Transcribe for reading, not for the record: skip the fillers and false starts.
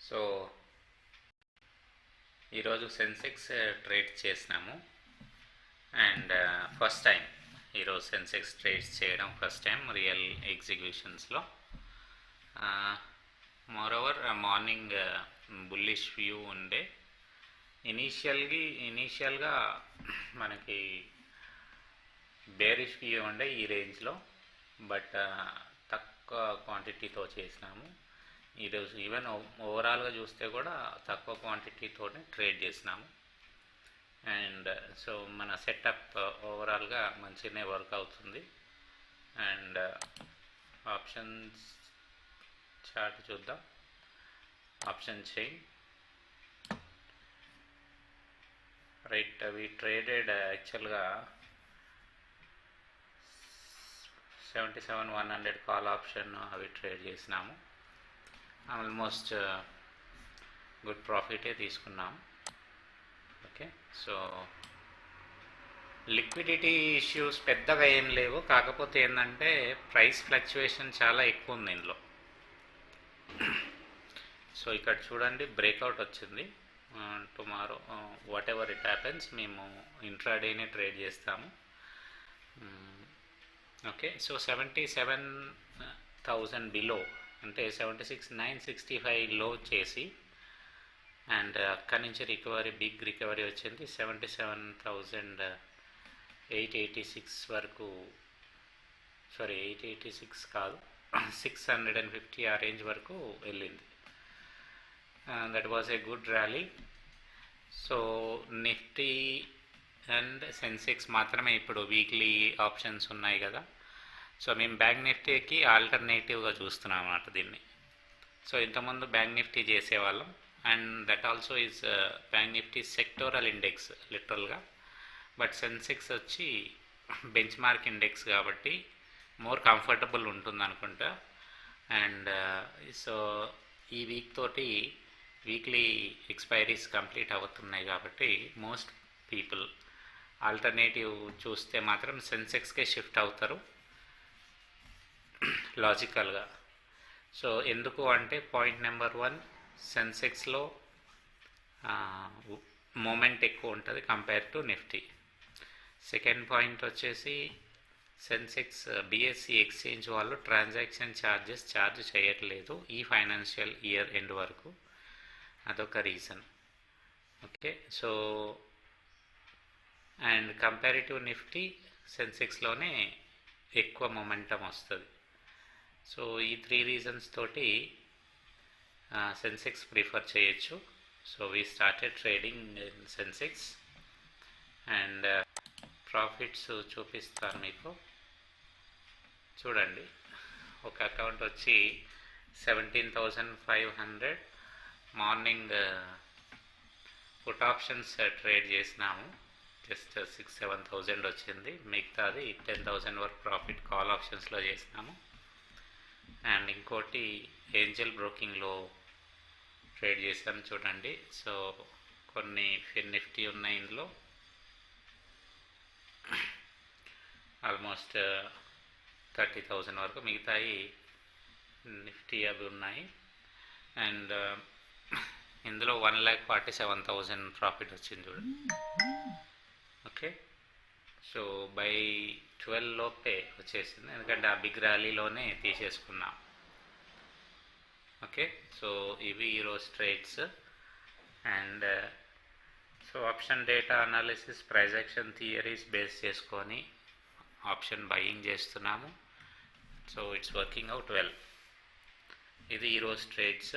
So ఈరోజు Sensex trade చేసినాము and first time ఈరోజు సెన్సెక్స్ ట్రేడ్స్ చేయడం ఫస్ట్ టైం రియల్ ఎగ్జిక్యూషన్స్లో. మోరోవర్ మార్నింగ్ బుల్లిష్ వ్యూ ఉండే ఇనీషియల్గా మనకి బేరిష్ వ్యూ ఉండే ఈ రేంజ్లో, బట్ తక్కువ క్వాంటిటీతో చేసినాము. ఈరోజు ఈవెన్ ఓవరాల్గా చూస్తే కూడా తక్కువ క్వాంటిటీతోనే ట్రేడ్ చేసినాము. అండ్ సో మన సెటప్ ఓవరాల్గా మంచిగానే వర్క్ అవుతుంది. అండ్ ఆప్షన్స్ చార్ట్ చూద్దాం. ఆప్షన్ చైన్ రైట్, అవి ట్రేడెడ్ యాక్చువల్గా 77,100 కాల్ ఆప్షన్ అవి ట్రేడ్ చేసినాము. ఆల్మోస్ట్ గుడ్ ప్రాఫిటే తీసుకున్నాం. ఓకే, సో లిక్విడిటీ ఇష్యూస్ పెద్దగా ఏం లేవు, కాకపోతే ఏంటంటే ప్రైస్ ఫ్లక్చువేషన్ చాలా ఎక్కువ ఉంది ఇందులో. సో ఇక్కడ చూడండి, బ్రేక్అవుట్ వచ్చింది. Tomorrow what ever it happens మేము ఇంట్రాడేనే ట్రేడ్ చేస్తాము. ఓకే, సో 77,000 బిలో అంటే 76,965 లో చేసి అండ్ అక్కడి నుంచి రికవరీ, బిగ్ రికవరీ వచ్చింది. 77,886 వరకు, సారీ 886 కాదు 650 ఆ రేంజ్ వరకు వెళ్ళింది. That was a good rally. So Nifty and Sensex మాత్రమే ఇప్పుడు వీక్లీ ఆప్షన్స్ ఉన్నాయి కదా. సో మేము బ్యాంక్ నిఫ్టీకి ఆల్టర్నేటివ్గా చూస్తున్నాం అన్నమాట దీన్ని. సో ఇంతకుముందు బ్యాంక్ నిఫ్టీ చేసేవాళ్ళం, and that also is bank Nifty sectoral index లిటరల్గా. బట్ సెన్సెక్స్ వచ్చి బెంచ్ మార్క్ ఇండెక్స్ కాబట్టి మోర్ కంఫర్టబుల్ ఉంటుంది అనుకుంటా. అండ్ సో ఈ వీక్ తోటి వీక్లీ ఎక్స్పైరీస్ కంప్లీట్ అవుతున్నాయి కాబట్టి మోస్ట్ పీపుల్ ఆల్టర్నేటివ్ చూస్తే మాత్రం సెన్సెక్స్కే షిఫ్ట్ అవుతారు లాజికల్గా. సో ఎందుకు అంటే పాయింట్ నెంబర్ 1, సెన్సెక్స్లో మూమెంట్ ఎక్కువ ఉంటుంది compare to Nifty. Second point వచ్చేసి సెన్సెక్స్ బిఎస్సి ఎక్స్చేంజ్ వాళ్ళు ట్రాన్సాక్షన్ ఛార్జ్ చేయట్లేదు ఈ ఫైనాన్షియల్ ఇయర్ ఎండ్ వరకు, అదొక reason. Okay, so and comparative Nifty సెన్సెక్స్లోనే ఎక్కువ మొమెంటం వస్తుంది. సో ఈ 3 రీజన్స్ తోటి సెన్సెక్స్ ప్రిఫర్ చేయొచ్చు. So we started trading in Sensex and profits చూపిస్తాను మీకు. చూడండి, ఒక అకౌంట్ వచ్చి 17,500 మార్నింగ్ పుట్ ఆప్షన్స్ ట్రేడ్ చేసినాము. జస్ట్ 6-7,000 వచ్చింది. మిగతాది 10,000 వరకు ప్రాఫిట్ కాల్ ఆప్షన్స్లో చేసినాము. అండ్ ఇంకోటి ఏంజల్ బ్రోకింగ్లో ట్రేడ్ చేశాను చూడండి. సో కొన్ని నిఫ్టీ ఉన్నాయి ఇందులో, ఆల్మోస్ట్ 30,000 వరకు. మిగతాయి నిఫ్టీ అవి ఉన్నాయి. అండ్ ఇందులో 1,47,000 ప్రాఫిట్ వచ్చింది చూడండి. ఓకే, సో బై 12 లోపే వచ్చేసింది, ఎందుకంటే ఆ బిగ్ ర్యాలీలోనే తీసేసుకున్నాం. ఓకే, సో ఇవి ఈరోజు trades. And so option data analysis, price action theories base చేసుకొని ఆప్షన్ బయింగ్ చేస్తున్నాము. So it's working out well. ఇది ఈరోజు ట్రేడ్స్.